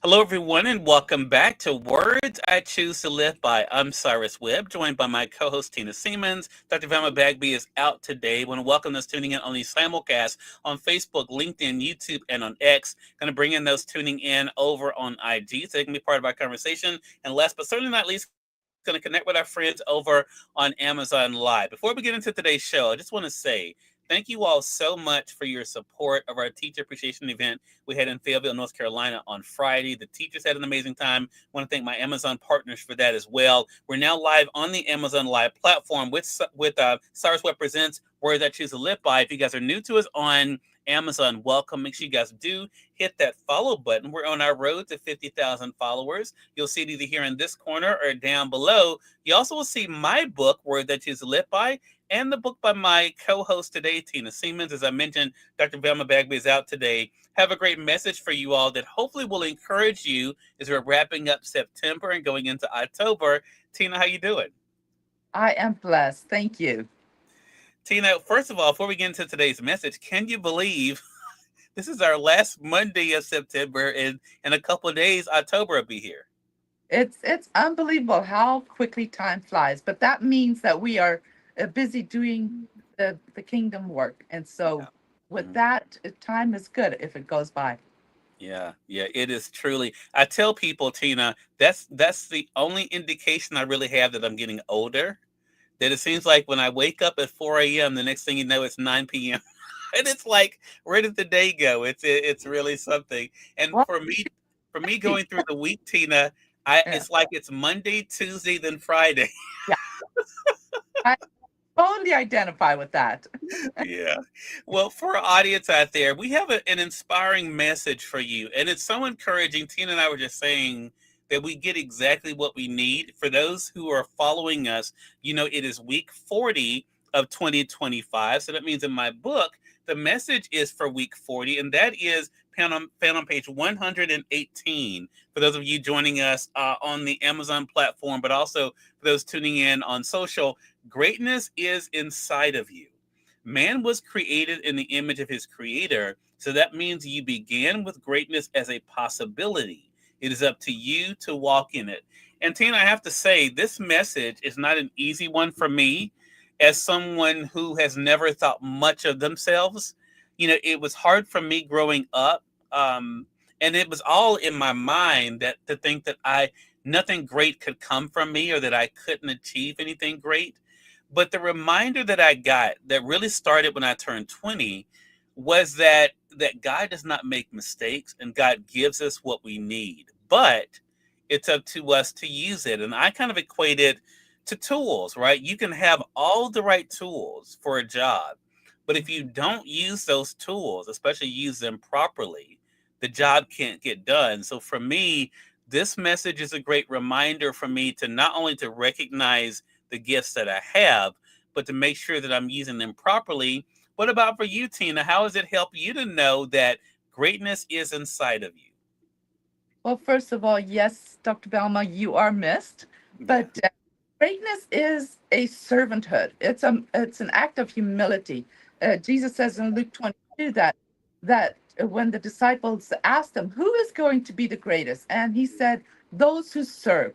Hello, everyone, and welcome back to Words I Choose to Live By. I'm Cyrus Webb, joined by my co-host Tina Siemens. Dr. Velma Bagby is out today. I want to welcome those tuning in on the simulcast on Facebook, LinkedIn, YouTube, and on X. Going to bring in those tuning in over on IG so they can be part of our conversation. And last but certainly not least, going to connect with our friends over on Amazon Live. Before we get into today's show, I just want to say thank you all so much for your support of our teacher appreciation event we had in Fayetteville, North Carolina on Friday. The teachers had an amazing time. I want to thank my Amazon partners for that as well. We're now live on the Amazon Live platform with Cyrus Webb Presents Words I Choose to Live By. If you guys are new to us on Amazon, welcome. Make sure you guys do hit that follow button. We're on our road to 50,000 followers. You'll see it either here in this corner or down below. You also will see my book, Words I Choose to Live By, and the book by my co-host today, Tina Siemens. As I mentioned, Dr. Velma Bagby is out today. Have a great message for you all that hopefully will encourage you as we're wrapping up September and going into October. Tina, how you doing? I am blessed. Thank you. Tina, first of all, before we get into today's message, can you believe this is our last Monday of September, and in a couple of days, October will be here? It's unbelievable how quickly time flies, but that means that we are busy doing the kingdom work. And so Yeah. with Mhm. that, time is good if it goes by. Yeah, it is truly. I tell people, Tina, that's the only indication I really have that I'm getting older. That it seems like when I wake up at 4 a.m., the next thing you know, it's 9 p.m. And it's like, where did the day go? It's really something. And Well, for me going through the week, Tina, I yeah, it's like it's Monday, Tuesday, then Friday. yeah, I totally identify with that. Yeah. Well, for our audience out there, we have an inspiring message for you. And it's so encouraging. Tina and I were just saying that we get exactly what we need. For those who are following us, it is week 40 of 2025. So that means in my book, the message is for week 40, and that is found on page 118. For those of you joining us on the Amazon platform, but also for those tuning in on social, greatness is inside of you. Man was created in the image of his creator, so that means you began with greatness as a possibility. It is up to you to walk in it. And Tina, I have to say, this message is not an easy one for me as someone who has never thought much of themselves. It was hard for me growing up. And it was all in my mind that to think that I nothing great could come from me or that I couldn't achieve anything great. But the reminder that I got that really started when I turned 20 was that God does not make mistakes and God gives us what we need. But it's up to us to use it. And I kind of equate it to tools, right? You can have all the right tools for a job, but if you don't use those tools, especially use them properly, the job can't get done. So for me, this message is a great reminder for me to not only to recognize the gifts that I have, but to make sure that I'm using them properly. What about for you, Tina? How does it help you to know that greatness is inside of you? Well, first of all, yes, Dr. Belma, you are missed, Yeah. but greatness is a servanthood. It's an act of humility. Jesus says in Luke 22 that when the disciples asked him, "Who is going to be the greatest?" and he said, those who serve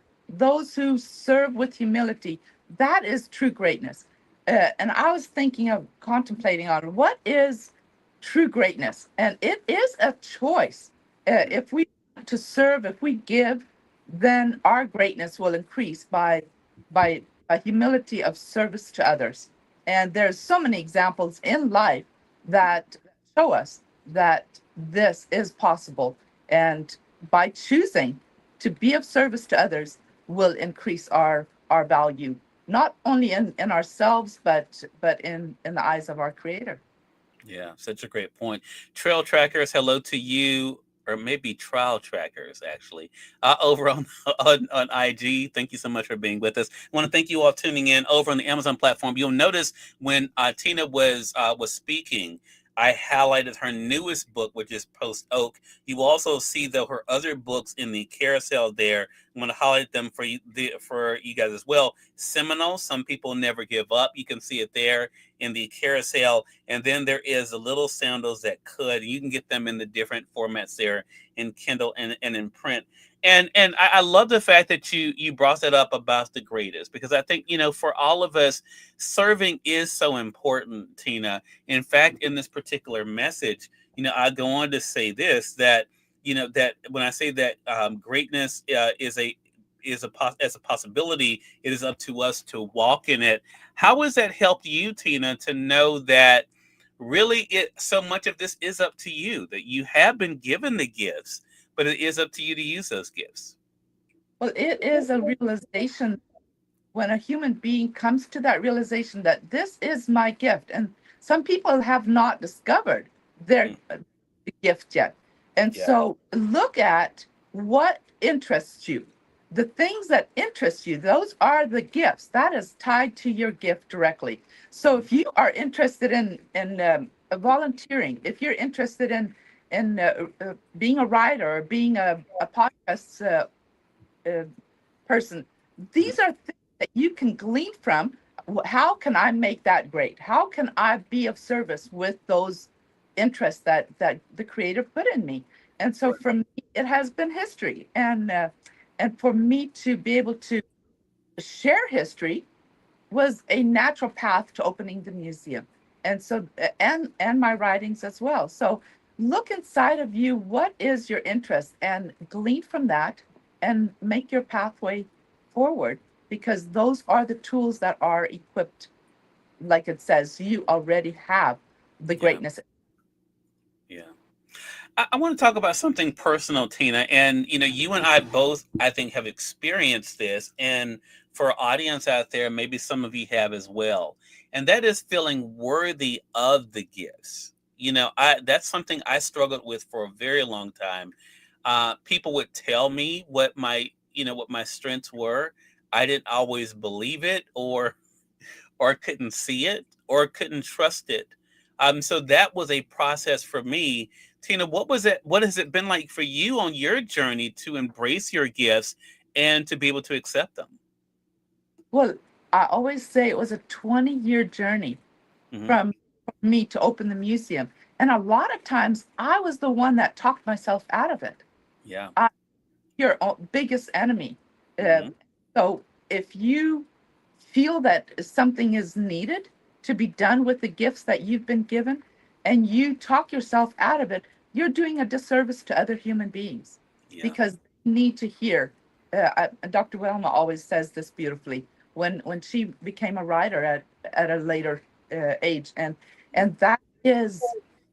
with humility. That is true greatness. And I was thinking of contemplating on what is true greatness, and it is a choice. If we to serve, if we give, then our greatness will increase by a humility of service to others. And there's so many examples in life that show us that this is possible. And by choosing to be of service to others will increase our value, not only in ourselves, but in the eyes of our creator. Yeah, such a great point. Trail trackers, hello to you, or maybe trial trackers actually, over on, on IG. Thank you so much for being with us. I want to thank you all tuning in over on the Amazon platform. You'll notice when Tina was speaking, I highlighted her newest book, which is Post Oak. You will also see though her other books in the carousel there. I'm going to highlight them for you guys as well. Seminole, Some People Never Give Up. You can see it there in the carousel. And then there is the Little Sandals That Could. You can get them in the different formats there in Kindle and in print. And I love the fact that you brought that up about the greatest, because I think, for all of us, serving is so important, Tina. In fact, in this particular message, I go on to say this, that that when I say that greatness as a possibility, it is up to us to walk in it. How has that helped you, Tina, to know that really it so much of this is up to you, that you have been given the gifts, but it is up to you to use those gifts? Well, it is a realization when a human being comes to that realization that this is my gift. And some people have not discovered their Mm, gift yet. And yeah. so look at what interests you. The things that interest you, those are the gifts. That is tied to your gift directly. So if you are interested in volunteering, if you're interested in being a writer or being a podcast uh, person, Mhm. these are things that you can glean from. How can I make that great? How can I be of service with those interests that the creator put in me? And so for me, it has been history, and for me to be able to share history was a natural path to opening the museum. And so, and my writings as well. So look inside of you, what is your interest, and glean from that and make your pathway forward, because those are the tools that are equipped. Like it says, you already have the Yeah. greatness. Yeah. I want to talk about something personal, Tina. And, you and I both, I think, have experienced this. And for our audience out there, maybe some of you have as well. And that is feeling worthy of the gifts. That's something I struggled with for a very long time. People would tell me what my strengths were. I didn't always believe it, or couldn't see it, or couldn't trust it. So that was a process for me. Tina, what has it been like for you on your journey to embrace your gifts and to be able to accept them? Well, I always say it was a 20-year journey Hmm. from me to open the museum. And a lot of times I was the one that talked myself out of it. Yeah. Your biggest enemy. Hmm. So if you feel that something is needed to be done with the gifts that you've been given, and you talk yourself out of it, you're doing a disservice to other human beings, Yeah. because they need to hear. Dr. Wilma always says this beautifully when she became a writer at a later age, and that is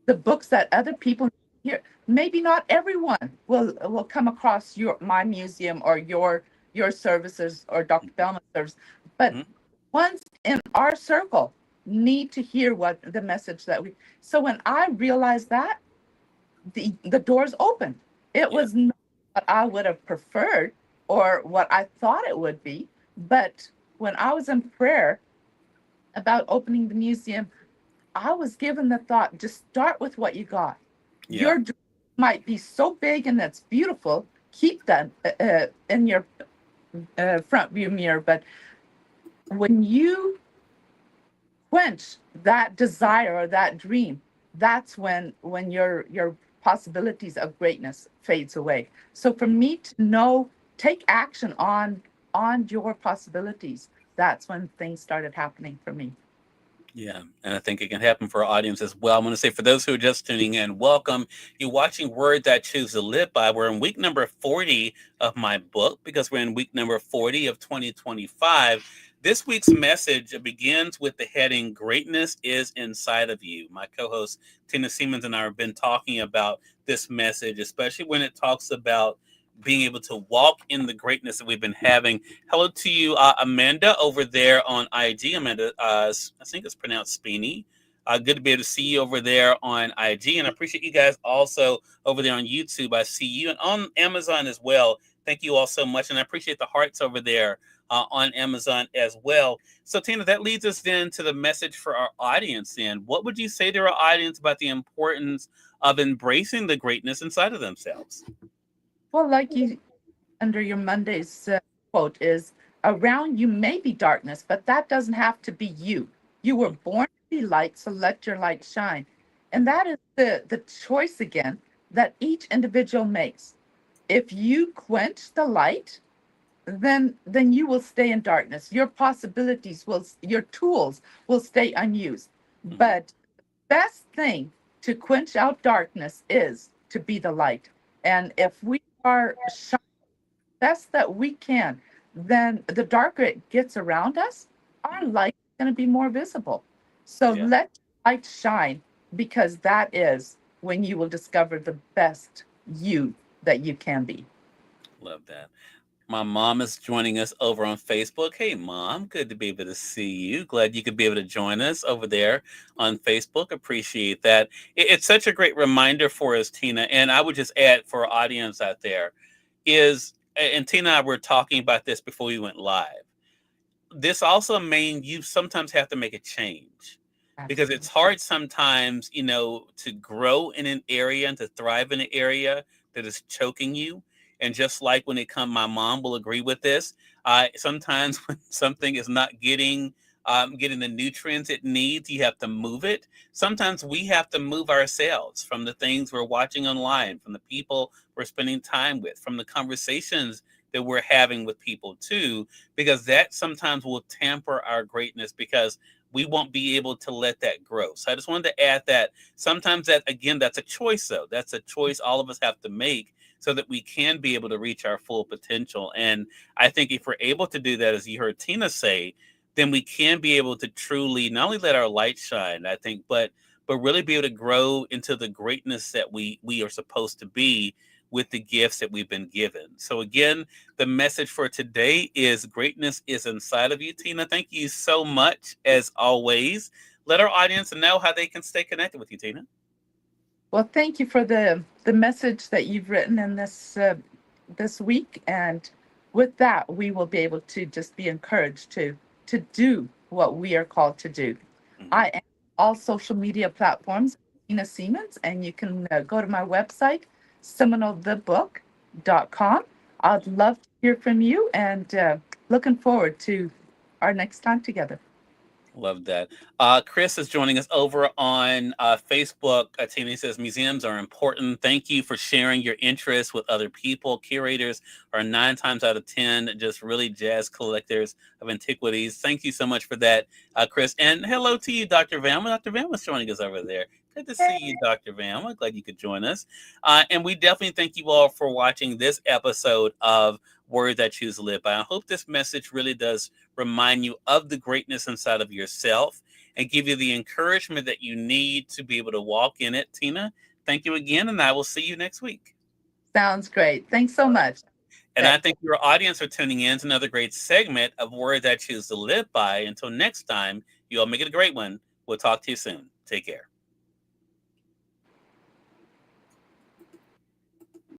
the books that other people hear. Maybe not everyone will come across my museum or your services or Dr. Bellman's service, but Hmm. ones in our circle need to hear what the message that we. So when I realized that, the doors opened. It Yeah. was not what I would have preferred or what I thought it would be, but when I was in prayer about opening the museum, I was given the thought, just start with what you got. Yeah. Your dream might be so big and that's beautiful. Keep that in your front view mirror. But when you quench that desire or that dream, that's when your possibilities of greatness fades away. So for me to know, take action on your possibilities, that's when things started happening for me. Yeah, and I think it can happen for our audience as well. I'm going to say, for those who are just tuning in, welcome. You're watching Words I Choose to Live By. We're in week number 40 of my book, because we're in week number 40 of 2025. This week's message begins with the heading, Greatness is Inside of You. My co host, Tina Siemens, and I have been talking about this message, especially when it talks about being able to walk in the greatness that we've been having. Hello to you, Amanda, over there on IG. Amanda, I think it's pronounced Speeny. Good to be able to see you over there on IG, and I appreciate you guys also over there on YouTube. I see you, and on Amazon as well. Thank you all so much, and I appreciate the hearts over there on Amazon as well. So, Tina, that leads us then to the message for our audience. Then, what would you say to our audience about the importance of embracing the greatness inside of themselves? Well, like you under your Monday's quote is, around you may be darkness, but that doesn't have to be you. You were born to be light, so let your light shine. And that is the choice again that each individual makes. If you quench the light, then you will stay in darkness. Your possibilities will, your tools will stay unused. Mhm. But best thing to quench out darkness is to be the light. And if we are shining best that we can, then the darker it gets around us, our Mhm. light is going to be more visible. So Yeah, let light shine, because that is when you will discover the best you that you can be. love that. My mom is joining us over on Facebook. Hey, Mom, good to be able to see you. Glad you could be able to join us over there on Facebook. Appreciate that. It's such a great reminder for us, Tina. And I would just add for our audience out there is, and Tina and I were talking about this before we went live. This also means you sometimes have to make a change because it's Absolutely. hard sometimes, to grow in an area and to thrive in an area that is choking you. And just like when it comes, my mom will agree with this. Sometimes when something is not getting the nutrients it needs, you have to move it. Sometimes we have to move ourselves from the things we're watching online, from the people we're spending time with, from the conversations that we're having with people too, because that sometimes will tamper our greatness because we won't be able to let that grow. So I just wanted to add that sometimes that, again, that's a choice though. That's a choice all of us have to make so that we can be able to reach our full potential. And I think if we're able to do that, as you heard Tina say, then we can be able to truly not only let our light shine, I think, but really be able to grow into the greatness that we are supposed to be with the gifts that we've been given. So again, the message for today is greatness is inside of you. Tina, thank you so much as always. Let our audience know how they can stay connected with you, Tina. Well, thank you for the message that you've written in this week, and with that, we will be able to just be encouraged to do what we are called to do. Mhm. I am all social media platforms, Tina Siemens, and you can go to my website, seminalthebook.com. I'd love to hear from you, and looking forward to our next time together. Love that. Chris is joining us over on Facebook. Tina says museums are important. Thank you for sharing your interests with other people. Curators are 9 times out of 10 just really jazz collectors of antiquities. Thank you so much for that, Chris. And hello to you, Dr. Vam. Dr. Vam is joining us over there. Good to see you, Dr. Vam. I'm glad you could join us. And we definitely thank you all for watching this episode of Words I Choose to Live By. I hope this message really does remind you of the greatness inside of yourself and give you the encouragement that you need to be able to walk in it. Tina, thank you again, and I will see you next week. Sounds great. Thanks so much. And I Thanks. think your audience are tuning in to another great segment of Words I Choose to Live By. Until next time, you all make it a great one. We'll talk to you soon. Take care.